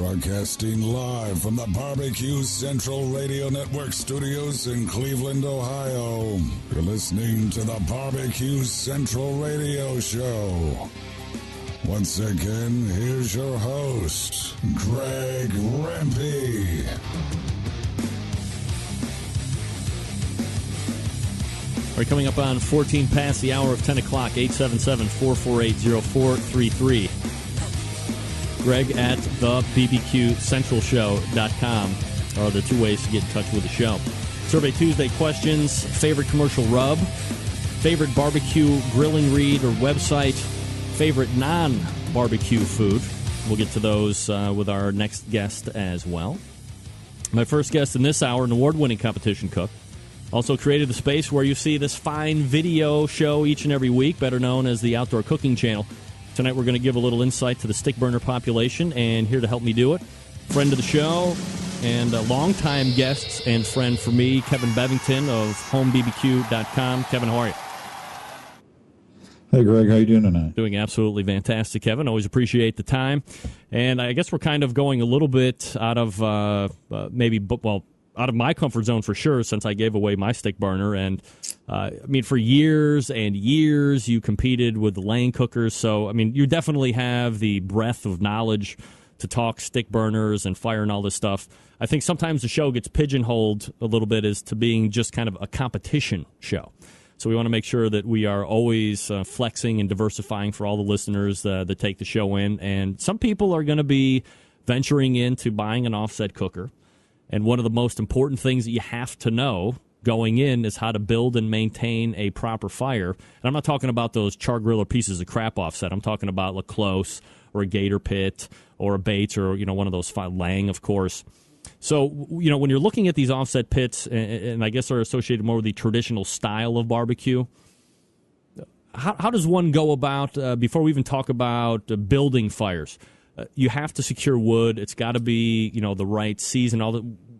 Broadcasting live from the Barbecue Central Radio Network studios in Cleveland, Ohio. You're listening to the Barbecue Central Radio Show. Once again, here's your host, Greg Rempe. All right, coming up on 14 past the hour of 10 o'clock, 877-448-0433. Greg at the bbqcentralshow.com are the two ways to get in touch with the show. Survey Tuesday questions, favorite commercial rub, favorite barbecue grilling read or website, favorite non-barbecue food. We'll get to those with our next guest as well. My first guest in this hour, an award-winning competition cook. Also created the space where you see this fine video show each and every week, better known as the Outdoor Cooking Channel. Tonight we're going to give a little insight to the stick burner population, and here to help me do it, friend of the show and a longtime guest and friend for me, Kevin Bevington of HomeBBQ.com. Kevin, how are you? Hey, Greg. How you doing tonight? Doing absolutely fantastic, Kevin. Always appreciate the time. And I guess we're kind of going a little bit out of out of my comfort zone for sure, since I gave away my stick burner. And for years and years, you competed with the Lane cookers. So, you definitely have the breadth of knowledge to talk stick burners and fire and all this stuff. I think sometimes the show gets pigeonholed a little bit as to being just kind of a competition show. So we want to make sure that we are always flexing and diversifying for all the listeners that take the show in. And some people are going to be venturing into buying an offset cooker. And one of the most important things that you have to know going in is how to build and maintain a proper fire. And I'm not talking about those char griller pieces of crap offset. I'm talking about a Close or a Gator Pit or a Bates or, one of those Lang, of course. So, when you're looking at these offset pits, and I guess are associated more with the traditional style of barbecue, how does one go about, before we even talk about building fires? You have to secure wood. It's got to be, the right season.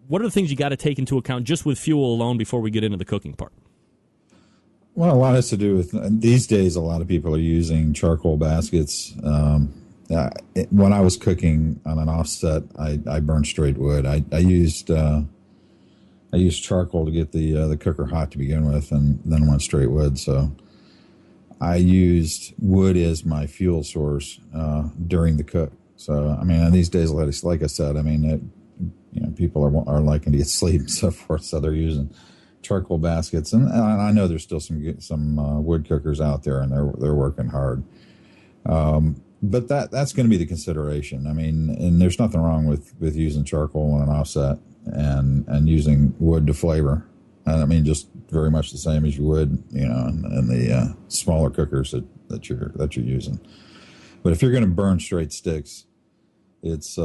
What are the things you got to take into account just with fuel alone before we get into the cooking part? Well, a lot has to do with, these days, a lot of people are using charcoal baskets. When I was cooking on an offset, I burned straight wood. I used charcoal to get the cooker hot to begin with, and then went straight wood. So I used wood as my fuel source during the cook. So, these days, like I said, people are liking to get sleep and so forth, so they're using charcoal baskets. And I know there's still some wood cookers out there, and they're working hard. But that's going to be the consideration. And there's nothing wrong with using charcoal on an offset and using wood to flavor. And just very much the same as you would, in the smaller cookers that you're using. But if you're going to burn straight sticks, it's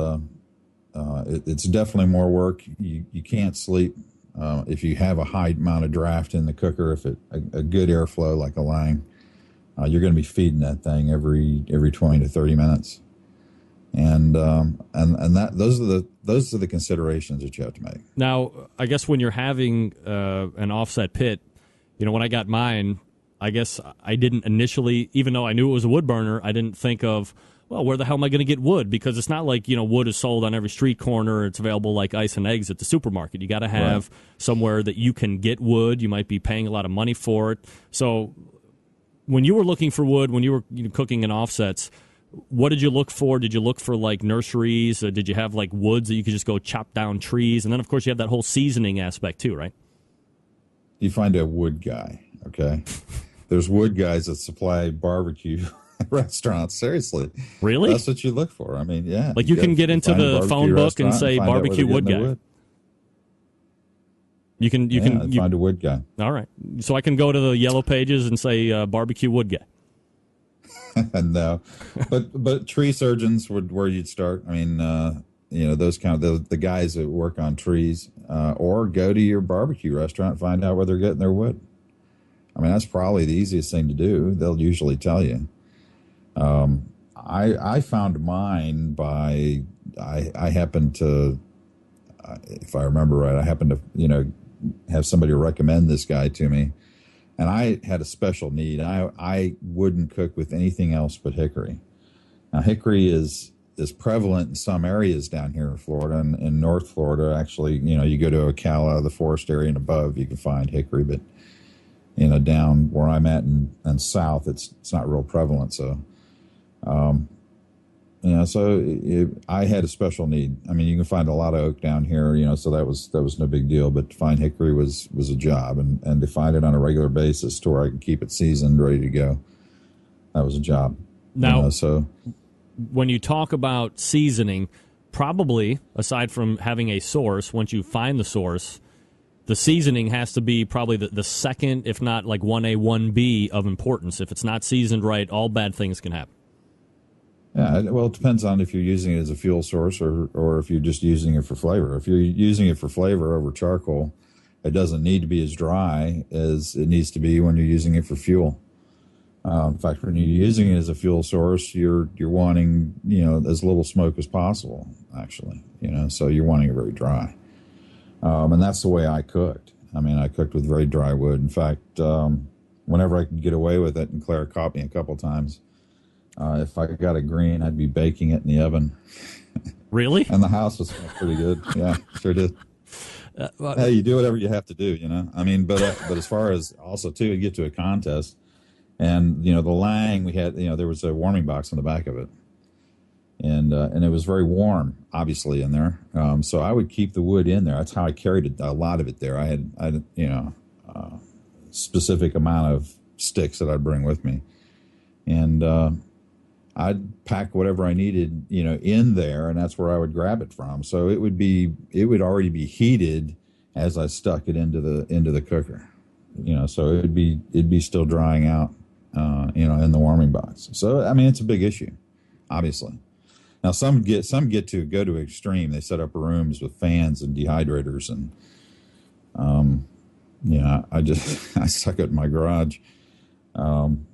definitely more work. You can't sleep if you have a high amount of draft in the cooker. If a good airflow like a Lang, you're going to be feeding that thing every 20 to 30 minutes, and those are the considerations that you have to make. Now, I guess when you're having an offset pit, when I got mine, I guess I didn't initially, even though I knew it was a wood burner, I didn't think of, well, where the hell am I going to get wood? Because it's not like, wood is sold on every street corner. It's available like ice and eggs at the supermarket. You got to have somewhere that you can get wood. You might be paying a lot of money for it. So when you were looking for wood, when you were cooking in offsets, what did you look for? Did you look for nurseries? Or did you have woods that you could just go chop down trees? And then, of course, you have that whole seasoning aspect too, right? You find a wood guy, okay? There's wood guys that supply barbecue restaurants. Seriously, really? That's what you look for. Yeah. You can get into the phone book and say barbecue wood guy. Wood. You can find a wood guy. All right, so I can go to the yellow pages and say barbecue wood guy. No, but tree surgeons would where you'd start. Those kind of the guys that work on trees, or go to your barbecue restaurant and find out where they're getting their wood. That's probably the easiest thing to do. They'll usually tell you. I found mine by I happened to, if I remember right, I happened to have somebody recommend this guy to me, and I had a special need. I wouldn't cook with anything else but hickory. Now hickory is is prevalent in some areas down here in Florida and in North Florida. Actually, you go to Ocala, the forest area and above, you can find hickory, but down where I'm at and south, it's not real prevalent. So, I had a special need. I mean, you can find a lot of oak down here, so that was no big deal. But to find hickory was a job, and to find it on a regular basis to where I could keep it seasoned, ready to go, that was a job. Now, when you talk about seasoning, probably aside from having a source, once you find the source, the seasoning has to be probably the second, if not like 1A, 1B of importance. If it's not seasoned right, all bad things can happen. Yeah, well, it depends on if you're using it as a fuel source or if you're just using it for flavor. If you're using it for flavor over charcoal, it doesn't need to be as dry as it needs to be when you're using it for fuel. In fact, when you're using it as a fuel source, you're wanting, as little smoke as possible, actually, so you're wanting it very dry. And that's the way I cooked. I mean, I cooked with very dry wood. In fact, whenever I could get away with it, and Claire caught me a couple times, if I got a green, I'd be baking it in the oven. Really? And the house was pretty good. Yeah, sure did. Hey, you do whatever you have to do, I mean, but as far as also, too, you get to a contest, and, the Lang, we had, there was a warming box on the back of it. And it was very warm, obviously, in there. So I would keep the wood in there. That's how I carried a lot of it there. I had a specific amount of sticks that I'd bring with me. And I'd pack whatever I needed, in there, and that's where I would grab it from. So it would already be heated as I stuck it into the cooker, so it'd be still drying out, in the warming box. So, I mean, it's a big issue, obviously. Now, some get to go to extreme. They set up rooms with fans and dehydrators, and I stuck it in my garage, and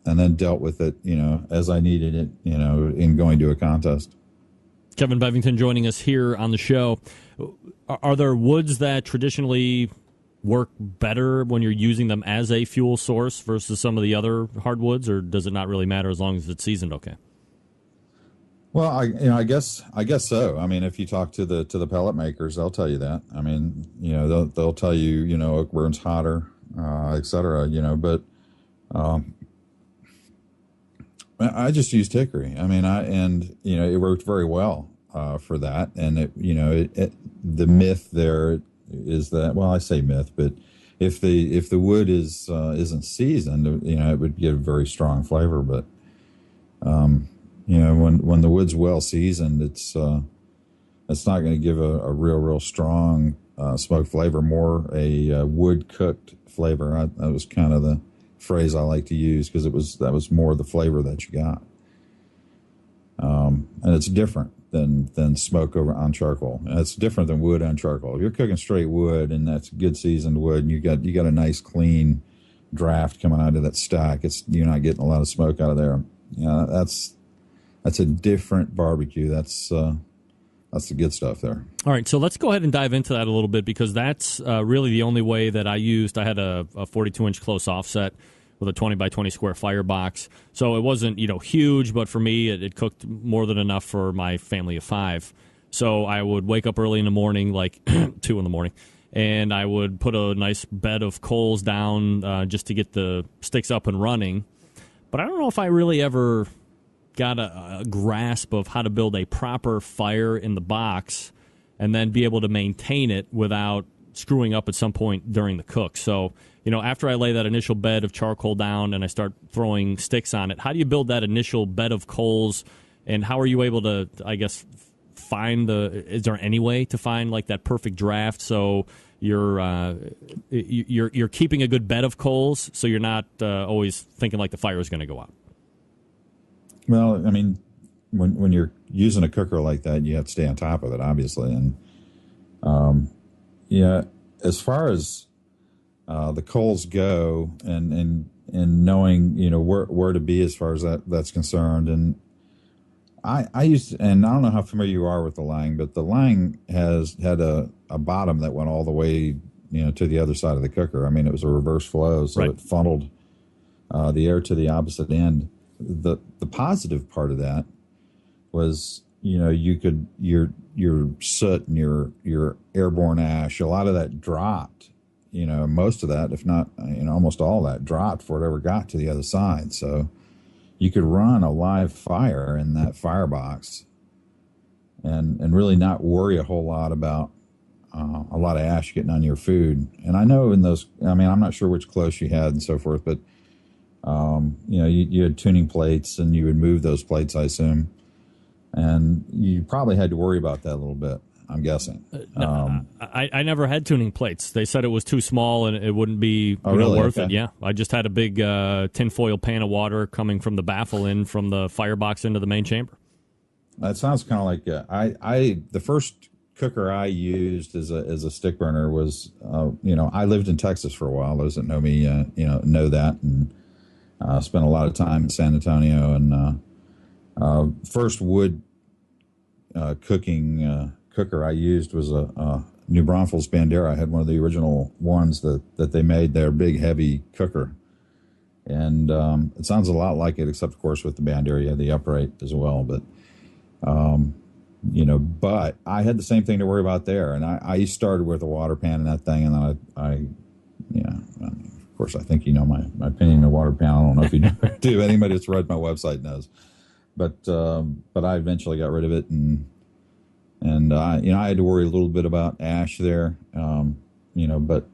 then dealt with it, as I needed it, in going to a contest. Kevin Bevington joining us here on the show. Are there woods that traditionally work better when you're using them as a fuel source versus some of the other hardwoods, or does it not really matter as long as it's seasoned okay? Well, I guess so. I mean, if you talk to the pellet makers, they'll tell you that. I mean, they'll tell you, oak burns hotter, et cetera, but I just used hickory. I mean, it worked very well for that. And the myth there is that, well, I say myth, but if the wood isn't seasoned, it would give a very strong flavor. But when the wood's well seasoned, it's not going to give a real strong smoke flavor, more a wood cooked flavor. That was kind of the phrase I like to use, because that was more the flavor that you got. And it's different than smoke over on charcoal. And it's different than wood on charcoal. If you're cooking straight wood and that's good seasoned wood, and you got a nice clean draft coming out of that stack, you're not getting a lot of smoke out of there. That's a different barbecue. That's the good stuff there. All right, so let's go ahead and dive into that a little bit, because that's really the only way that I used. I had a 42-inch close offset with a 20 by 20 square firebox. So it wasn't, huge, but for me, it cooked more than enough for my family of 5. So I would wake up early in the morning, like 2 in the morning, and I would put a nice bed of coals down just to get the sticks up and running. But I don't know if I really ever got a grasp of how to build a proper fire in the box and then be able to maintain it without screwing up at some point during the cook. So, after I lay that initial bed of charcoal down and I start throwing sticks on it, how do you build that initial bed of coals, and how are you able to, I guess, is there any way to find like that perfect draft so you're keeping a good bed of coals so you're not always thinking like the fire is going to go out? Well, I mean, when you're using a cooker like that, you have to stay on top of it, obviously. And as far as the coals go, and knowing where to be as far as that's concerned, and I used, and I don't know how familiar you are with the Lang, but the Lang had a bottom that went all the way to the other side of the cooker. I mean, it was a reverse flow, so It funneled the air to the opposite end. The positive part of that was, your soot and your airborne ash, a lot of that dropped, most of that, if not, almost all that dropped before it ever got to the other side. So you could run a live fire in that firebox and really not worry a whole lot about a lot of ash getting on your food. And I know in those, I'm not sure which close you had and so forth, but, you had tuning plates and you would move those plates, I assume. And you probably had to worry about that a little bit, I'm guessing. I never had tuning plates. They said it was too small and it wouldn't be really? Worth Okay. it. Yeah, I just had a big tinfoil pan of water coming from the baffle in from the firebox into the main chamber. That sounds kind of like the first cooker I used as a stick burner was, I lived in Texas for a while. Those that know me, know that, and spent a lot of time in San Antonio. And first wood cooking cooker I used was a New Braunfels Bandera. I had one of the original ones that they made. Their big, heavy cooker. And it sounds a lot like it, except, of course, with the Bandera, you had the upright as well. But but I had the same thing to worry about there. And I started with a water pan and that thing. And then of course, I think my opinion on the water pan. I don't know if you do. Anybody that's read my website knows. But I eventually got rid of it. And I had to worry a little bit about ash there. But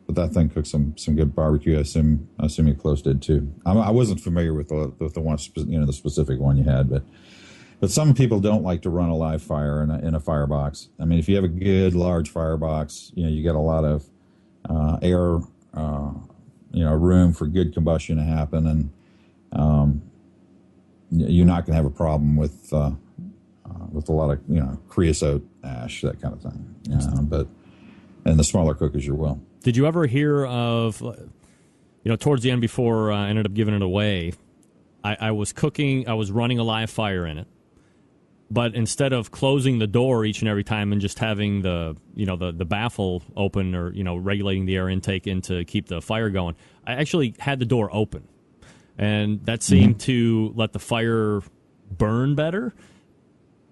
that thing cooked some good barbecue. I assume you close did too. I wasn't familiar with the one, the specific one you had, but some people don't like to run a live fire in a firebox. I mean, if you have a good large firebox, you get a lot of air, room for good combustion to happen, and you're not going to have a problem with a lot of creosote ash, that kind of thing. But in the smaller cookers, you will. Did you ever hear of, towards the end before I ended up giving it away, I was cooking, I was running a live fire in it, but instead of closing the door each and every time and just having the baffle open or, regulating the air intake in to keep the fire going, I actually had the door open. And that seemed to let the fire burn better.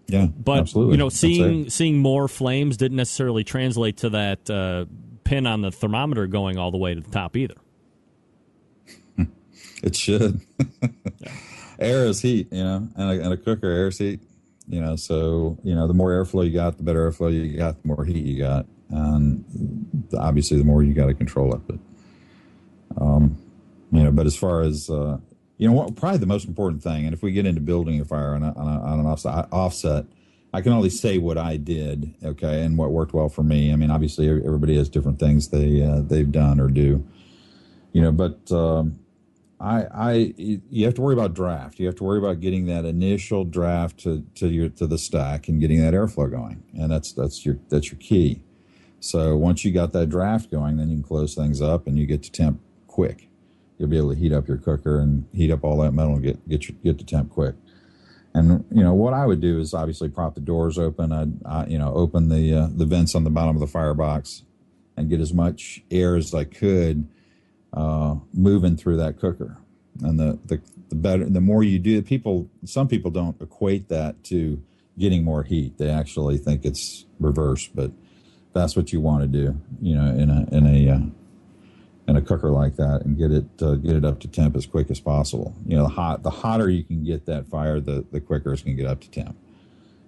Yeah, but absolutely. Seeing more flames didn't necessarily translate to that pin on the thermometer going all the way to the top either. It should. Air is heat, and a cooker, air is heat. So the more airflow you got, the better airflow you got, the more heat you got, and obviously the more you got to control it. But but as far as probably the most important thing, and if we get into building a fire on an offset, I can only say what I did, okay, and what worked well for me. I mean, obviously everybody has different things they've done or do, but you have to worry about draft. You have to worry about getting that initial draft to the stack and getting that airflow going, and that's your key. So once you got that draft going, then you can close things up and you get to temp quick. You'll be able to heat up your cooker and heat up all that metal and get to temp quick. And what I would do is obviously prop the doors open. I'd open the vents on the bottom of the firebox and get as much air as I could moving through that cooker. And the better, the more you do it, some people don't equate that to getting more heat. They actually think it's reverse, but that's what you want to do, in a cooker like that, and get it up to temp as quick as possible. The hotter you can get that fire, the quicker it's going to get up to temp.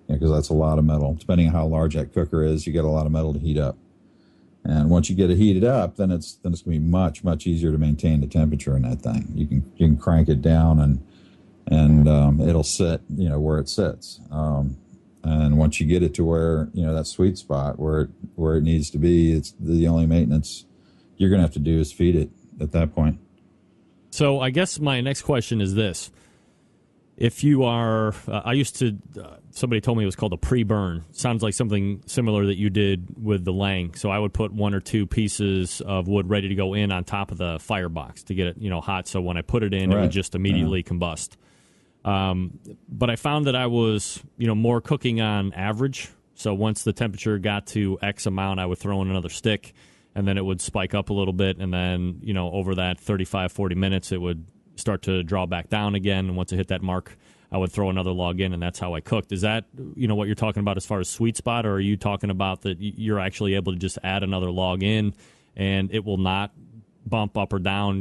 Because that's a lot of metal. Depending on how large that cooker is, you get a lot of metal to heat up. And once you get it heated up, then it's going to be much, much easier to maintain the temperature in that thing. You can crank it down and it'll sit, where it sits. And once you get it to where, that sweet spot where it needs to be, it's the only maintenance you're going to have to do is feed it at that point. So I guess my next question is this. If you are, somebody told me it was called a pre-burn. Sounds like something similar that you did with the Lang. So I would put one or two pieces of wood ready to go in on top of the firebox to get it, hot. So when I put it in, It would just immediately combust. But I found that I was, more cooking on average. So once the temperature got to X amount, I would throw in another stick, and then it would spike up a little bit. And then, over that 35, 40 minutes, it would start to draw back down again. And once it hit that mark, I would throw another log in, and that's how I cooked. Is that what you're talking about as far as sweet spot, or are you talking about that you're actually able to just add another log in and it will not bump up or down,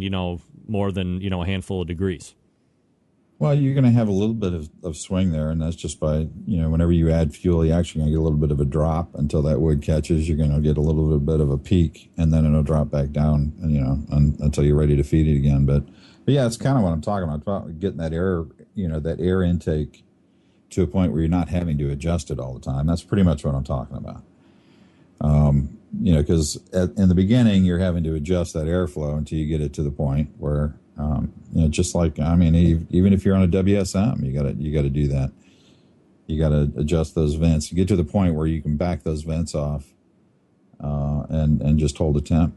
more than, a handful of degrees? Well, you're going to have a little bit of swing there, and that's just by, whenever you add fuel, you're actually going to get a little bit of a drop until that wood catches. You're going to get a little bit of a peak, and then it'll drop back down, until you're ready to feed it again. But yeah, it's kind of what I'm talking about getting that air, that air intake to a point where you're not having to adjust it all the time. That's pretty much what I'm talking about. Because in the beginning, you're having to adjust that airflow until you get it to the point where, just like, even if you're on a WSM, you got to do that. You got to adjust those vents. You get to the point where you can back those vents off, and just hold a temp.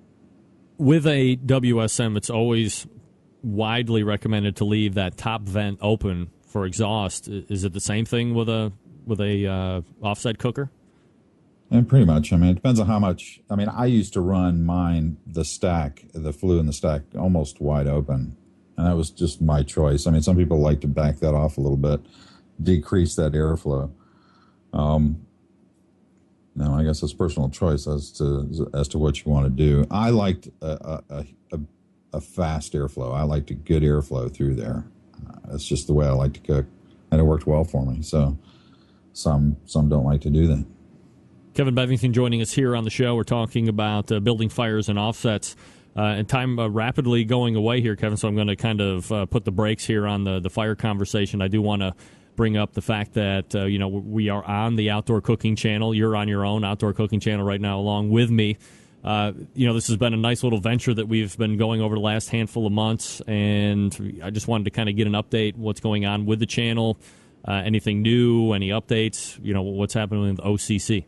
With a WSM, it's always widely recommended to leave that top vent open for exhaust. Is it the same thing with a offset cooker? And pretty much. It depends on how much. I used to run mine, the flue in the stack, almost wide open. And that was just my choice. Some people like to back that off a little bit, decrease that airflow. No, I guess it's personal choice as to what you want to do. I liked a fast airflow. I liked a good airflow through there. That's just the way I like to cook, and it worked well for me. So some don't like to do that. Kevin Bevington joining us here on the show. We're talking about building fires and offsets. And time rapidly going away here, Kevin, so I'm going to kind of put the brakes here on the fire conversation. I do want to bring up the fact that, we are on the Outdoor Cooking Channel. You're on your own Outdoor Cooking Channel right now along with me. This has been a nice little venture that we've been going over the last handful of months, and I just wanted to kind of get an update what's going on with the channel, anything new, any updates, what's happening with OCC.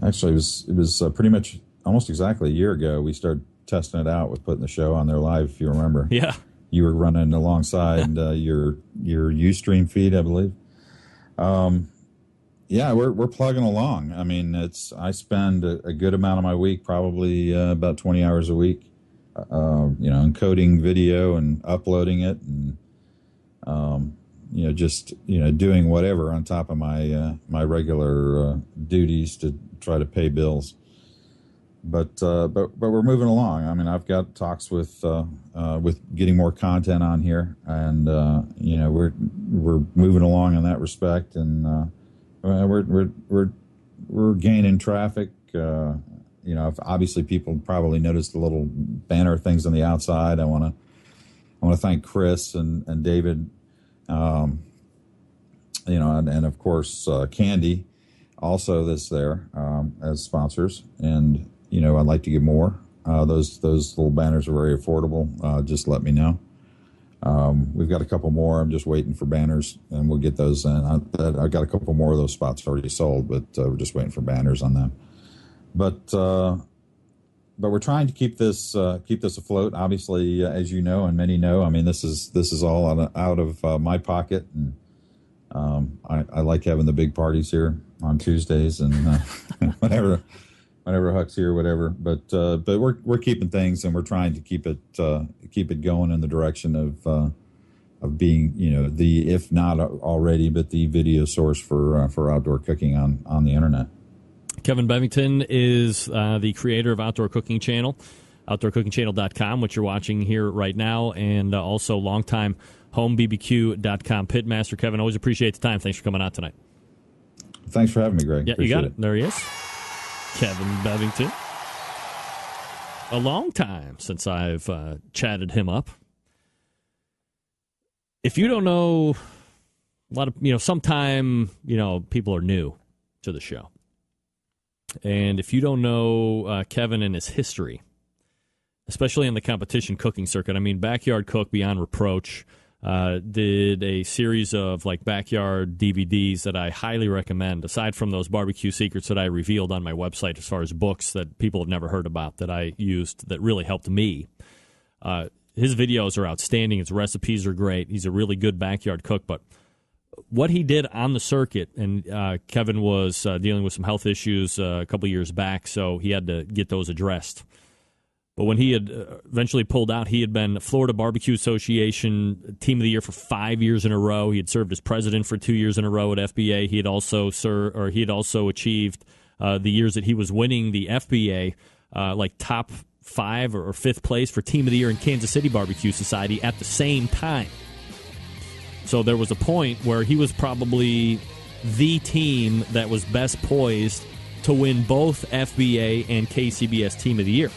Actually, it was pretty much almost exactly a year ago we started testing it out with putting the show on there live, if you remember. Yeah. You were running alongside your Ustream feed, I believe. Yeah, we're plugging along. I spend a good amount of my week, probably about 20 hours a week, encoding video and uploading it, and doing whatever on top of my my regular duties to try to pay bills. But we're moving along. I've got talks with getting more content on here, and we're moving along in that respect, and we're gaining traffic. Obviously people probably noticed the little banner things on the outside. I want to thank Chris and David, and of course Candy, also that's there as sponsors, and I'd like to get more. Those little banners are very affordable. Just let me know. We've got a couple more. I'm just waiting for banners, and we'll get those in. I've got a couple more of those spots already sold, but we're just waiting for banners on them. But we're trying to keep this afloat. Obviously, as you know, and many know, this is all out of my pocket, and I like having the big parties here on Tuesdays and whenever Huck's here, whatever. But we're keeping things, and we're trying to keep it going in the direction of being, the, if not already, but the video source for outdoor cooking on the internet. Kevin Bevington is the creator of Outdoor Cooking Channel, OutdoorCookingChannel.com, which you're watching here right now, and also longtime HomeBBQ.com pitmaster. Kevin, always appreciate the time. Thanks for coming out tonight. Thanks for having me, Greg. Yeah, appreciate you got it. There he is. Kevin Bevington. A long time since I've chatted him up. If you don't know, a lot of, sometime, people are new to the show. And if you don't know Kevin and his history, especially in the competition cooking circuit, Backyard Cook Beyond Reproach did a series of backyard DVDs that I highly recommend, aside from those barbecue secrets that I revealed on my website as far as books that people have never heard about that I used that really helped me. His videos are outstanding. His recipes are great. He's a really good backyard cook. But what he did on the circuit, and Kevin was dealing with some health issues a couple years back, so he had to get those addressed. But when he had eventually pulled out, he had been Florida Barbecue Association Team of the Year for 5 years in a row. He had served as president for 2 years in a row at FBA. He had also achieved the years that he was winning the FBA, like top 5 or 5th place for Team of the Year in Kansas City Barbecue Society at the same time. So there was a point where he was probably the team that was best poised to win both FBA and KCBS Team of the Year.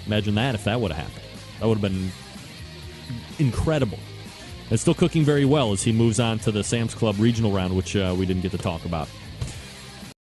Imagine that if that would have happened. That would have been incredible. And still cooking very well as he moves on to the Sam's Club regional round, which we didn't get to talk about.